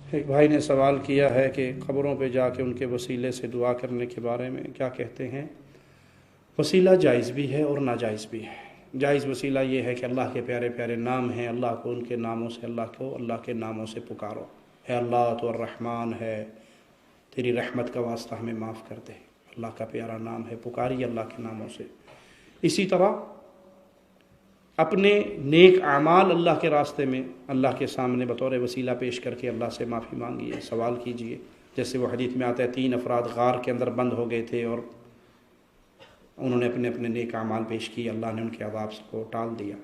ایک بھائی نے سوال کیا ہے کہ قبروں پہ جا کے ان کے وسیلے سے دعا کرنے کے بارے میں کیا کہتے ہیں؟ وسیلہ جائز بھی ہے اور ناجائز بھی ہے۔ جائز وسیلہ یہ ہے کہ اللہ کے پیارے پیارے نام ہیں، اللہ کو ان کے ناموں سے اللہ کے ناموں سے پکارو، اے اللہ تو الرحمن ہے، تیری رحمت کا واسطہ ہمیں معاف کر دے، اللہ کا پیارا نام ہے، پکاریے اللہ کے ناموں سے۔ اسی طرح اپنے نیک اعمال اللہ کے راستے میں اللہ کے سامنے بطور وسیلہ پیش کر کے اللہ سے معافی مانگیے، سوال کیجیے۔ جیسے وہ حدیث میں آتا ہے 3 افراد غار کے اندر بند ہو گئے تھے اور انہوں نے اپنے اپنے نیک اعمال پیش کیے، اللہ نے ان کے عذاب کو ٹال دیا۔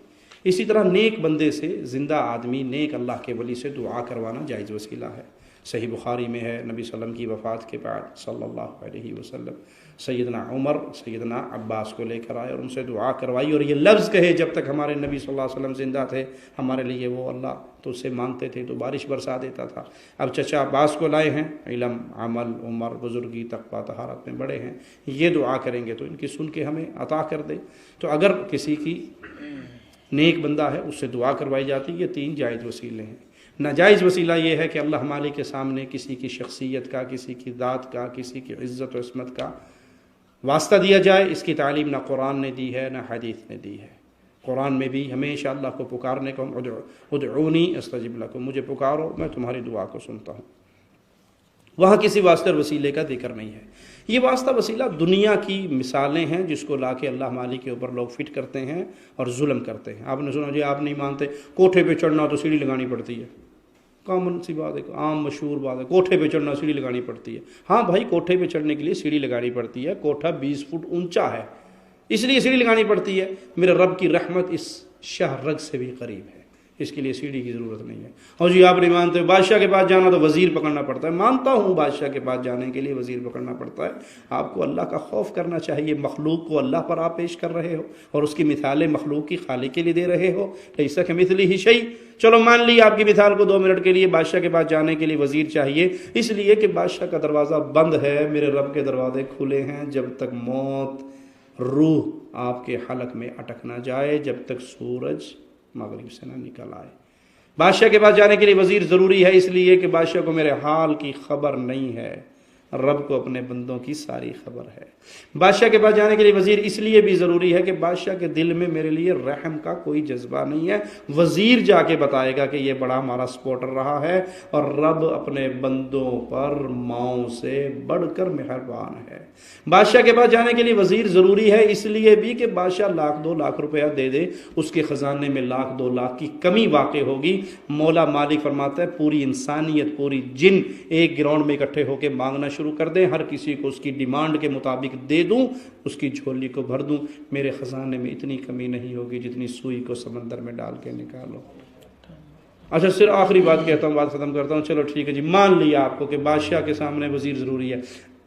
اسی طرح نیک بندے سے، زندہ آدمی نیک اللہ کے ولی سے دعا کروانا جائز وسیلہ ہے۔ صحیح بخاری میں ہے، نبی صلی اللہ علیہ وسلم کی وفات کے بعد صلی اللہ علیہ وسلم سیدنا عمر سیدنا عباس کو لے کر آئے اور ان سے دعا کروائی، اور یہ لفظ کہے جب تک ہمارے نبی صلی اللہ علیہ وسلم زندہ تھے ہمارے لیے وہ اللہ تو اس سے مانگتے تھے تو بارش برسا دیتا تھا۔ اب چچا عباس کو لائے ہیں، علم، عمل، عمر، بزرگی، تقویٰ، طہارت میں بڑے ہیں، یہ دعا کریں گے تو ان کی سن کے ہمیں عطا کر دے۔ تو اگر کسی کی نیک بندہ ہے اس سے دعا کروائی جاتی، یہ 3 جائز وسیلے ہیں۔ ناجائز وسیلہ یہ ہے کہ اللہ مالک کے سامنے کسی کی شخصیت کا، کسی کی ذات کا، کسی کی عزت و عصمت کا واسطہ دیا جائے۔ اس کی تعلیم نہ قرآن نے دی ہے نہ حدیث نے دی ہے۔ قرآن میں بھی ہمیشہ اللہ کو پکارنے کو، ادعونی استجب لکم، مجھے پکارو میں تمہاری دعا کو سنتا ہوں۔ وہاں کسی واسطے اور وسیلے کا ذکر نہیں ہے۔ یہ واسطہ وسیلہ دنیا کی مثالیں ہیں جس کو لا کے اللہ مالک کے اوپر لوگ فٹ کرتے ہیں اور ظلم کرتے ہیں۔ آپ نے سنا جی، آپ نہیں مانتے کوٹھے پہ چڑھنا تو سیڑھی لگانی پڑتی ہے، کامن سی بات ہے، عام مشہور بات ہے، کوٹھے پہ چڑھنا سیڑھی لگانی پڑتی ہے۔ ہاں بھائی، کوٹھے پہ چڑھنے کے لیے سیڑھی لگانی پڑتی ہے، کوٹھا 20 فٹ اونچا ہے اس لیے سیڑھی لگانی پڑتی ہے۔ میرے رب کی رحمت اس شاہ رگ سے بھی قریب ہے، اس کے لیے سیڑھی کی ضرورت نہیں ہے۔ اور جی آپ نہیں مانتے بادشاہ کے پاس جانا تو وزیر پکڑنا پڑتا ہے، مانتا ہوں بادشاہ کے پاس جانے کے لیے وزیر پکڑنا پڑتا ہے۔ آپ کو اللہ کا خوف کرنا چاہیے، مخلوق کو اللہ پر آپ پیش کر رہے ہو اور اس کی مثالیں مخلوق کی خالق کے لیے دے رہے ہو، لیس کمثلہ شیء۔ چلو مان لی آپ کی مثال کو 2 منٹ کے لیے بادشاہ کے پاس جانے کے لیے وزیر چاہیے، اس لیے کہ بادشاہ کا دروازہ بند ہے، میرے رب کے دروازے کھلے ہیں، جب تک موت روح آپ کے حلق میں اٹک نہ جائے، جب تک سورج مغرب سے نہ نکل آئے۔ بادشاہ کے پاس جانے کے لیے وزیر ضروری ہے، اس لیے کہ بادشاہ کو میرے حال کی خبر نہیں ہے، رب کو اپنے بندوں کی ساری خبر ہے۔ بادشاہ کے پاس جانے کے لیے وزیر اس لیے بھی ضروری ہے کہ بادشاہ کے دل میں میرے لیے رحم کا کوئی جذبہ نہیں ہے، وزیر جا کے بتائے گا کہ یہ بڑا ہمارا سپورٹر رہا ہے اور رب اپنے بندوں پر ماؤں سے بڑھ کر مہربان ہے۔ بادشاہ کے پاس جانے کے لیے وزیر ضروری ہے اس لیے بھی کہ بادشاہ 1,00,000 2,00,000 روپیہ دے دے، اس کے خزانے میں 1,00,000 2,00,000 کی کمی واقع ہوگی۔ مولا مالک فرماتا ہے پوری انسانیت، پوری جن ایک گراؤنڈ میں اکٹھے ہو کے مانگنا شروع کر دیں، ہر کسی کو اس کی ڈیمانڈ کے مطابق دے دوں، اس کی جھولی کو بھر دوں، میرے خزانے میں اتنی کمی نہیں ہوگی جتنی سوئی کو سمندر میں ڈال کے نکالو۔ اچھا، صرف آخری بات کہتا ہوں، بات ختم کرتا ہوں۔ چلو ٹھیک ہے جی، مان لیا آپ کو کہ بادشاہ کے سامنے وزیر ضروری ہے،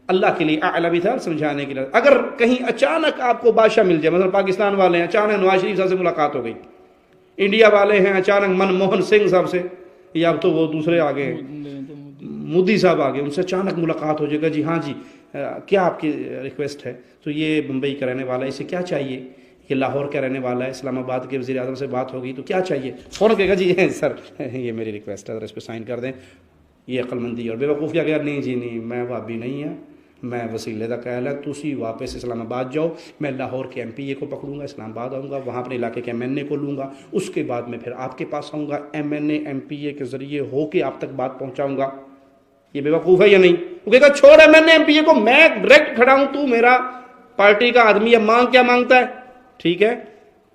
اللہ کے لیے اعلیٰ بھی تھا سمجھانے کے لیے۔ اگر کہیں اچانک آپ کو بادشاہ مل جائے، مثلا پاکستان والے ہیں، اچانک نواز شریف صاحب سے ملاقات ہو گئی، انڈیا والے ہیں اچانک منموہن سنگھ صاحب سے، یا اب تو وہ دوسرے آگے ہیں مودی صاحب آگے، ان سے اچانک ملاقات ہو جائے گا، جی ہاں جی کیا آپ کی ریکویسٹ ہے؟ تو یہ بمبئی کا رہنے والا ہے، اسے کیا چاہیے؟ یہ لاہور کا رہنے والا ہے، اسلام آباد کے وزیر اعظم سے بات ہوگی تو کیا چاہیے؟ فوراً کہے گا جی سر یہ میری ریکویسٹ ہے، اس پہ سائن کر دیں۔ یہ عقل مندی اور بیوقوف کیا کہا، نہیں جی نہیں، میں بھابی نہیں ہے، میں وسیلے کا قائل ہے، تسی واپس اسلام آباد جاؤ، میں لاہور کے MPA کو پکڑوں گا، اسلام آباد آؤں گا، وہاں اپنے علاقے کے MNA کو لوں گا، اس کے بعد میں پھر آپ کے پاس آؤں گا، MNA MPA کے ذریعے ہو کے آپ تک بات پہنچاؤں گا۔ یہ بے وقوف ہے یا نہیں؟ وہ کہے گا چھوڑ MNA MPA کو، میں ڈائریکٹ کھڑا ہوں، تو میرا پارٹی کا آدمی ہے، مانگ کیا مانگتا ہے؟ ٹھیک ہے۔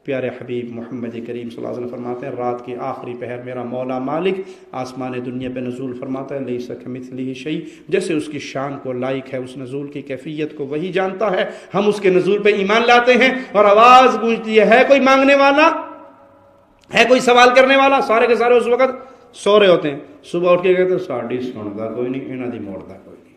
پیارے حبیب محمد کریم صلی اللہ علیہ وسلم فرماتے ہیں رات کے آخری پہر میرا مولا مالک آسمان دنیا پہ نزول فرماتا ہے، لیس کمثلہ شیء، جیسے اس کی شان کو لائق ہے، اس نزول کی کیفیت کو وہی جانتا ہے۔ ہم اس کے نزول پہ ایمان لاتے ہیں اور آواز گونجتی ہے کوئی مانگنے والا ہے، کوئی سوال کرنے والا، سارے کے سارے اس وقت سو رہے ہوتے ہیں، صبح اٹھ کے کہتے ہیں ساڈی سندا کوئی نہیں، انہاں دی موڑدا کوئی نہیں۔